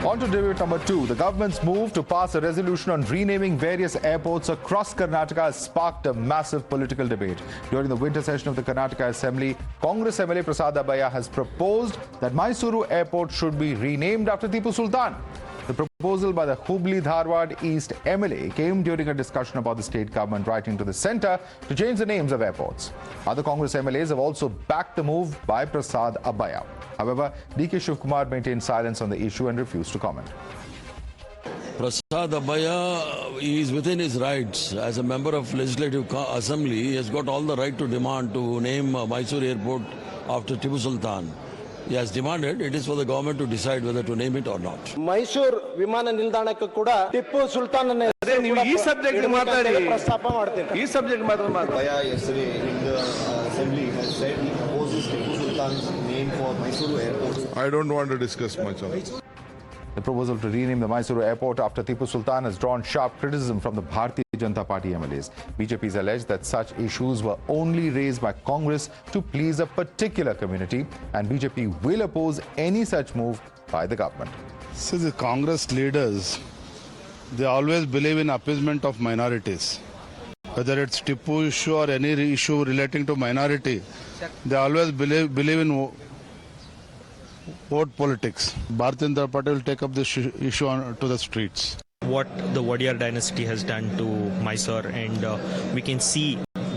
On to debate number 2. The government's move to pass a resolution on renaming various airports across Karnataka has sparked a massive political debate. During the winter session of the Karnataka Assembly, Congress MLA Prasad Abbayya has proposed that Mysuru Airport should be renamed after Tipu Sultan. The proposal by the Hubli-Dharwad East MLA came during a discussion about the state government writing to the centre to change the names of airports. Other Congress MLAs have also backed the move by Prasad Abbayya. However, DK Shivkumar maintained silence on the issue and refused to comment. Prasad Abbayya is within his rights. As a member of Legislative Assembly, he has got all the right to demand to name Mysuru Airport after Tipu Sultan. He has demanded. It is for the government to decide whether to name it or not. Mysuru ವಿಮಾನ ನಿಲ್ದಾಣಕ್ಕೆ ಕೂಡ ಟಿಪ್ಪು ಸುಲ್ತಾನ್ ಅನ್ನು ಈ subject ಮಾತಾಡಿ ಪ್ರಸ್ತಾಪ ಮಾಡ್ತೀನಿ ಈ subject ಮಾತ್ರ ಮಾತಾಡಿ yesterday in the assembly has said he opposes Tipu Sultan's name for Mysuru Airport. I don't want to discuss much on it. The proposal to rename the Mysuru Airport after Tipu Sultan has drawn sharp criticism from the Bharatiya Janata Party MLAs. BJP has alleged that such issues were only raised by Congress to please a particular community, and BJP will oppose any such move by the government. See, the Congress leaders, they always believe in appeasement of minorities. Whether it's Tipu issue or any issue relating to minority, they always believe in vote politics. Bharatiya Janata Party will take up this issue to the streets. What the Wadiyar dynasty has done to Mysore, and we can see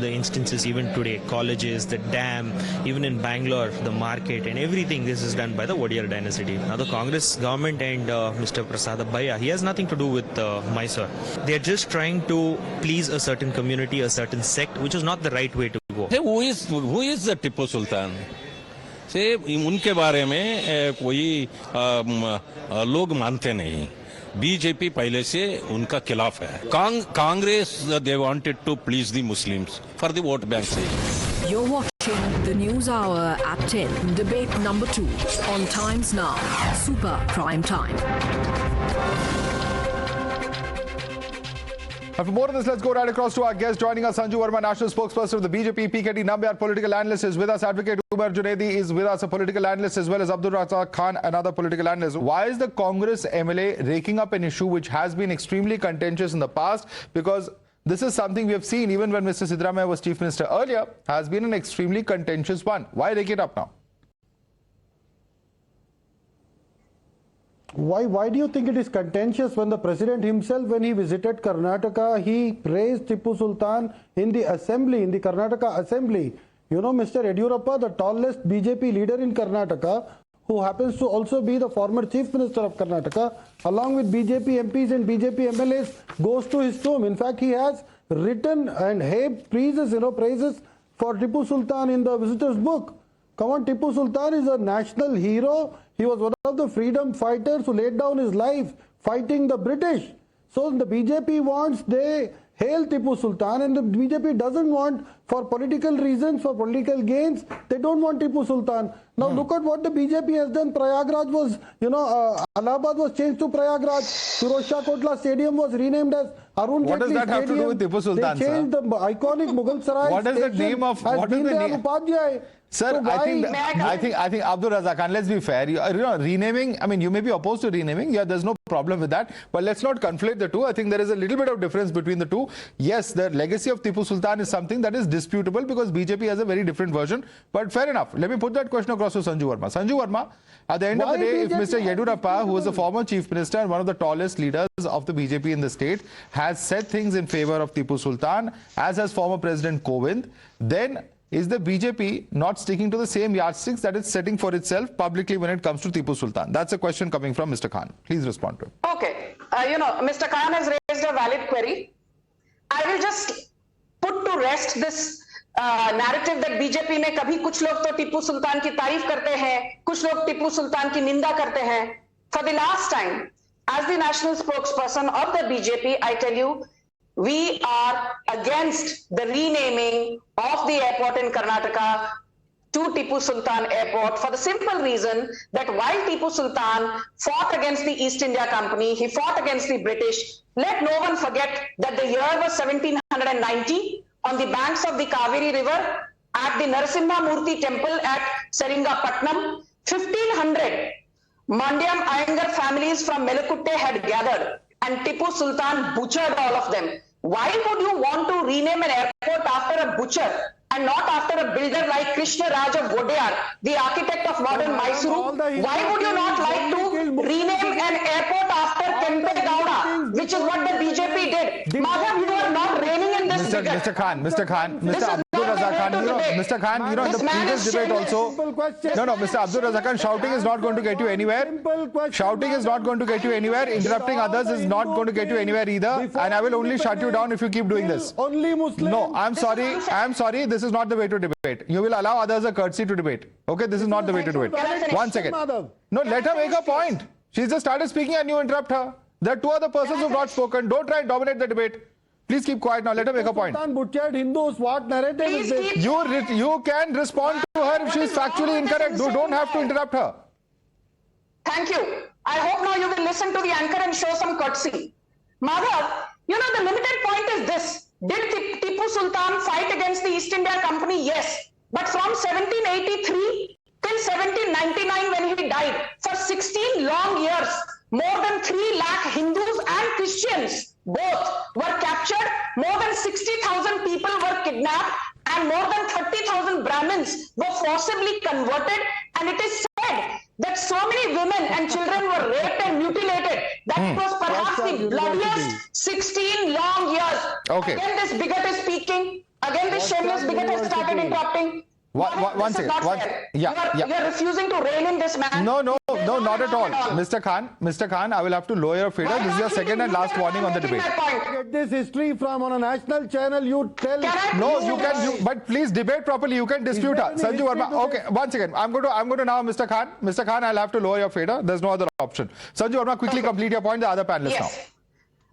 the instances even today, colleges, the dam, even in Bangalore, the market and everything, this is done by the Wadiyar dynasty. Now the Congress government and Mr. Prasad Abbayya, he has nothing to do with Mysore. They are just trying to please a certain community, a certain sect, which is not the right way to go. Hey, who is the Tipu Sultan? से उनके बारे में कोई लोग मानते नहीं. BJP पहले से उनका खिलाफ है. Congress they wanted to please the Muslims for the vote bank sake. You're watching the News Hour at 10. Debate number 2 on Times Now. Super Prime Time. And for more on this, let's go right across to our guest. Joining us, Sanju Verma, national spokesperson of the BJP, PKT Nambiar, political analyst, is with us. Advocate Umer Junaidi is with us, a political analyst, as well as Abdul Razak Khan, another political analyst. Why is the Congress MLA raking up an issue which has been extremely contentious in the past? Because this is something we have seen even when Mr. Siddaramaiah was Chief Minister earlier, has been an extremely contentious one. Why rake it up now? Why do you think it is contentious when the president himself, when he visited Karnataka, he praised Tipu Sultan in the assembly, in the Karnataka Assembly? You know, Mr. Yediyurappa, the tallest BJP leader in Karnataka, who happens to also be the former Chief Minister of Karnataka, along with BJP MPs and BJP MLAs, goes to his tomb. In fact, he has written and heaped praises for Tipu Sultan in the visitor's book. Come on, Tipu Sultan is a national hero. He was one of the freedom fighters who laid down his life fighting the British. So the BJP wants, they hail Tipu Sultan, and the BJP doesn't want, for political reasons, for political gains, they don't want Tipu Sultan. Now look at what the BJP has done. Prayagraj was, Allahabad was changed to Prayagraj. Firoz Shah Kotla Stadium was renamed as Arun Jaitley Stadium. What does that have to do with Tipu Sultan, They changed the iconic Mughal Sarai What is the name of, what is the name? Upadhyay. Sir, So I think Abdul Razak Khan, let's be fair. Renaming, I mean, you may be opposed to renaming. Yeah, there's no problem with that. But let's not conflate the two. I think there is a little bit of difference between the two. Yes, the legacy of Tipu Sultan is something that is disputable because BJP has a very different version. But fair enough. Let me put that question across to Sanju Verma. Sanju Verma, at the end of the day, if Mr. Yediyurappa, who is the former Chief Minister and one of the tallest leaders of the BJP in the state, has said things in favor of Tipu Sultan, as has former President Kovind, then is the BJP not sticking to the same yardsticks that it's setting for itself publicly when it comes to Tipu Sultan? That's a question coming from Mr. Khan. Please respond to it. Okay. Mr. Khan has raised a valid query. I will just put to rest this narrative that BJP में कभी कुछ लोग तो टिप्पू सुल्तान की तारीफ करते हैं, कुछ लोग टिप्पू सुल्तान की निंदा करते हैं. For the last time, as the national spokesperson of the BJP, I tell you, we are against the renaming of the airport in Karnataka to Tipu Sultan Airport for the simple reason that while Tipu Sultan fought against the East India Company, he fought against the British. Let no one forget that the year was 1790 on the banks of the Kaveri River at the Narasimha Murthy Temple at Seringapatnam. 1500 Mandyam Iyengar families from Melakutte had gathered and Tipu Sultan butchered all of them. Why would you want to rename an airport after a butcher and not after a builder like Krishna Raj of Vodiyar, the architect of modern Mysuru? Why would you not like to rename an airport after Kempe Gowda, which is what the BJP did? Madhav, you are not reigning in this bigot. Mr. Khan, Mr. This is Abdul not Raza the Khan, way to debate. Mr. Khan, in This the man previous is debate shameless. also. question. No, Mr. Abdul Raza Khan, shouting is not going to get you anywhere. Simple question, Shouting is not going to get you anywhere. Interrupting others is not going to get you anywhere either. And I will only shut you down if you keep doing this. Only Muslims. No, I'm sorry. This is not the way to debate. You will allow others a courtesy to debate. Okay, this is not the way to do it. One second. No, let her make a point. She's just started speaking and you interrupt her. There are two other persons who have not spoken. Don't try and dominate the debate. Please keep quiet now. Let her make a point. Sultan butchered Hindus. What narrative is this? You can respond to her if she is factually incorrect. You don't have to interrupt her. Thank you. I hope now you will listen to the anchor and show some courtesy. Madhav, the limited point is this. Did Tipu Sultan fight against the East India Company? Yes. But from 1783 till 1799 when he died, for 16 long years, more than 3 lakh Hindus and Christians both were captured, more than 60,000 people were kidnapped, and more than 30,000 Brahmins were forcibly converted, and it is said that so many women and children were raped and mutilated that it was perhaps the bloodiest 16 long years. Okay. Again this bigot is speaking, again this shameless bigot has started interrupting. One second. You are refusing to rein in this man. No, not at all. Mr. Khan, I will have to lower your fader. This is your second and last warning on the debate. Get this history from on a national channel. You tell. No, you can. But please debate properly. You can dispute her. Sanju Verma. Okay, one second. I'm going to now, Mr. Khan. Mr. Khan, I'll have to lower your fader. There's no other option. Sanju Verma, quickly complete your point. The other panelists now.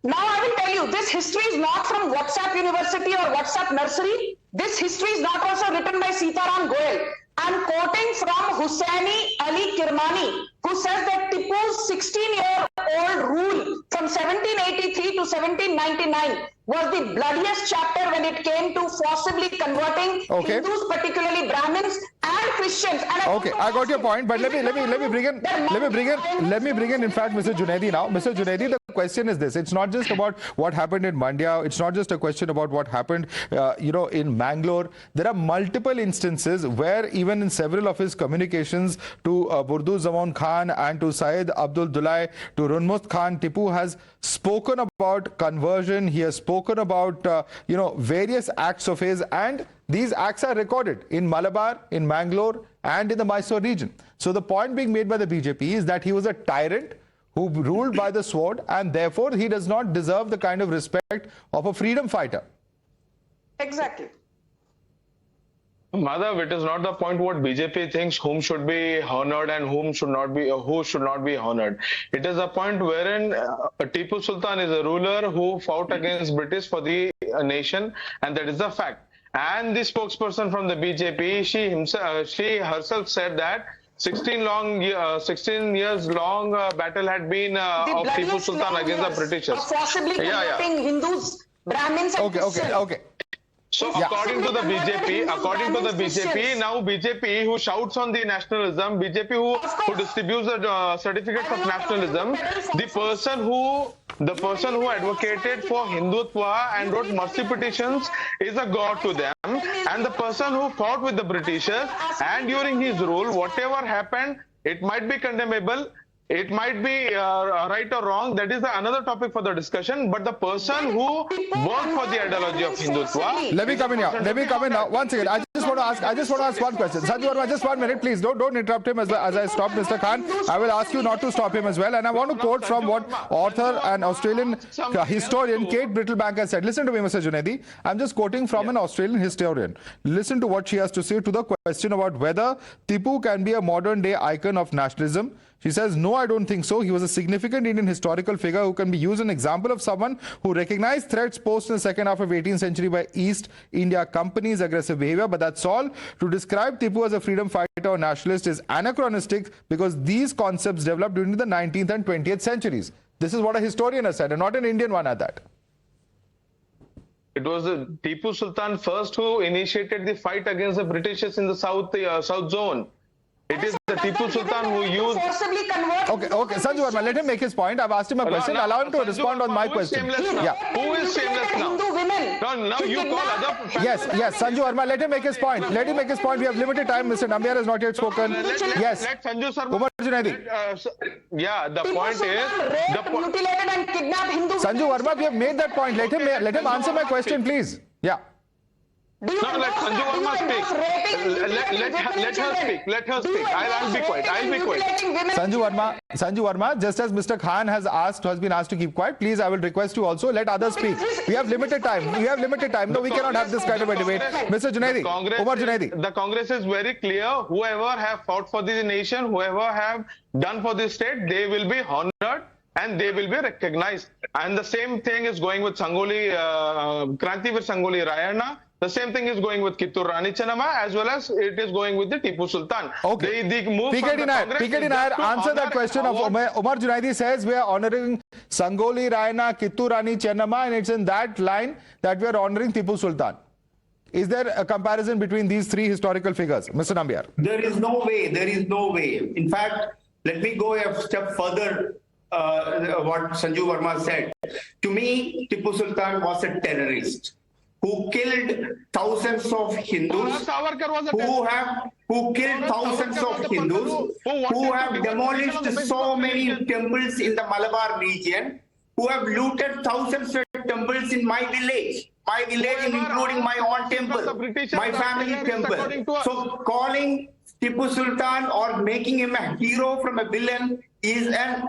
Now I will tell you, this history is not from WhatsApp University or WhatsApp Nursery. This history is not also written by Sitaram Goel. I'm quoting from Hussaini Ali Kirmani, who says that Tipu's 16-year-old rule from 1783 to 1799 was the bloodiest chapter when it came to forcibly converting Hindus, particularly Brahmins and Christians. And I got your point, but let me bring in in fact Mr. Junaidi now. Mr. Junaidi, the question is this: it's not just about what happened in Mandya. It's not just a question about what happened, in Mangalore. There are multiple instances where even in several of his communications to Burdu Zaman Khan and to Syed Abdul Dulai, to Runmust Khan, Tipu has spoken about conversion. He has spoken about various acts of his, and these acts are recorded in Malabar, in Mangalore, and in the Mysore region. So the point being made by the BJP is that he was a tyrant who ruled by the sword, and therefore he does not deserve the kind of respect of a freedom fighter. Exactly. Madhav, it is not the point what BJP thinks whom should be honored and who should not be honored. It is a point wherein Tipu Sultan is a ruler who fought against British for the nation, and that is the fact. And the spokesperson from the BJP, she herself said that 16 years long battle had been of Tipu Sultan against the Britishers. Forcibly converting Hindus, Brahmins and Christians. Okay. So according to the BJP, now BJP who shouts on the nationalism, BJP who distributes the certificates of nationalism, the person who advocated for Hindutva and wrote mercy petitions is a god to them, and the person who fought with the Britishers, and during his rule, whatever happened, it might be condemnable. It might be right or wrong. That is another topic for the discussion. But the person who worked for the ideology of Hindutva. Let me come in now. One second. I just want to ask one question. Sanju Verma, just 1 minute, please. Don't interrupt him as I stop Mr. Khan. I will ask you not to stop him as well. And I want to quote from what author and Australian historian Kate Brittlebank has said. Listen to me, Mr. Junaidi. I'm just quoting from an Australian historian. Listen to what she has to say to the question about whether Tipu can be a modern day icon of nationalism. She says, no, I don't think so. He was a significant Indian historical figure who can be used as an example of someone who recognized threats posed in the second half of 18th century by East India Company's aggressive behavior. But that's all. To describe Tipu as a freedom fighter or nationalist is anachronistic because these concepts developed during the 19th and 20th centuries. This is what a historian has said, and not an Indian one at that. It was Tipu Sultan first who initiated the fight against the Britishers in the South Zone. It is the Tipu Sultan who used. Forcibly convert. Okay, Sanju Verma, let him make his point. I've asked him a question. Allow him to respond on my question. Yeah. Who is shameless now? Hindu women. No, now you call other. Yes, Sanju Verma, let him make his point. Let him make his point. We have limited time. Mr. Nambiar has not yet spoken. Yes. Let Sanju Sharma. Umer Junaidi. Yeah, the point is. Mutilated and kidnapped Hindu Sanju women. Verma, we have made that point. Let him answer my question, please. Yeah. Do you No, let endorse- Sanju do you Verma speak. endorse raping Let her speak. Let her Do you speak. I'll be endorse quiet. I'll be raping and quiet. mutilating women? Sanju Verma, just as Mr. Khan has been asked to keep quiet, please, I will request you also let others speak. We have limited time. No, we cannot have this kind of a debate. Mr. Junaidi, Umer Junaidi. The Congress is very clear. Whoever have fought for the nation, whoever have done for the state, they will be honored and they will be recognized. And the same thing is going with Sangoli, Krantivir Sangoli Rayana. The same thing is going with Kittur Rani Chennamma, as well as it is going with the Tipu Sultan. Okay. The move from the Congress is PKD just Nair, to answer that honor question of our- Umer Junaidi says we are honoring Sangoli Rayana, Kittur Rani Chennamma, and it's in that line that we are honoring Tipu Sultan. Is there a comparison between these three historical figures? Mr. Nambiar. There is no way. There is no way. In fact, let me go a step further. What Sanju Verma said. To me, Tipu Sultan was a terrorist who killed thousands of Hindus, Savarkar was a who killed thousands of Hindus, who have demolished so many temples in the Malabar region, who have looted thousands of temples in my village, including my own temple, my family temple. So calling Tipu Sultan or making him a hero from a villain is an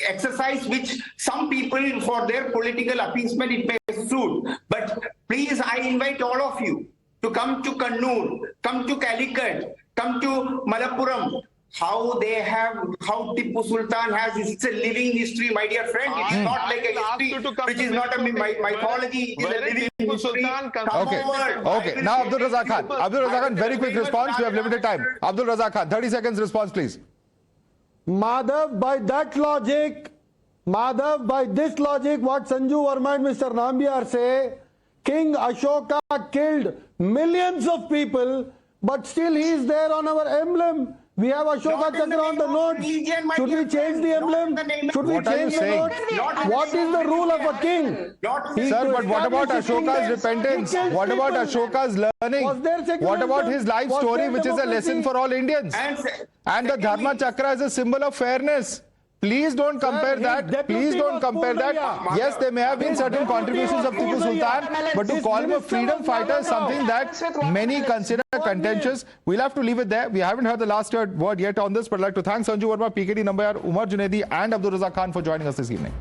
exercise which some people, for their political appeasement, it may suit. But please, I invite all of you to come to Kannur, come to Calicut, come to Malappuram. How Tipu Sultan has, it's a living history, my dear friend. It is not like a history which is not a mythology. It is a living history. Okay. Now Abdul Razak Khan, very quick response. We have limited time. Abdul Razak Khan, 30 seconds response, please. Madhav, by this logic, what Sanju Verma and Mr. Nambiar say, King Ashoka killed millions of people, but still he is there on our emblem. We have Ashoka Chakra on the note. Should we change the emblem? Should we What are you change the saying? note? What is the rule of a king? Sir, but what about Ashoka's repentance? What about Ashoka's learning? What about his life story, which is a lesson for all Indians? And the Dharma Chakra is a symbol of fairness. Please don't compare that. Please don't compare that. Yes, there may have been certain contributions of Tipu Sultan, but to call him a freedom fighter is something that many consider contentious. We'll have to leave it there. We haven't heard the last word yet on this, but I'd like to thank Sanju Verma, PKD Nambiar, Umer Junaidi, and Abdul Razak Khan for joining us this evening.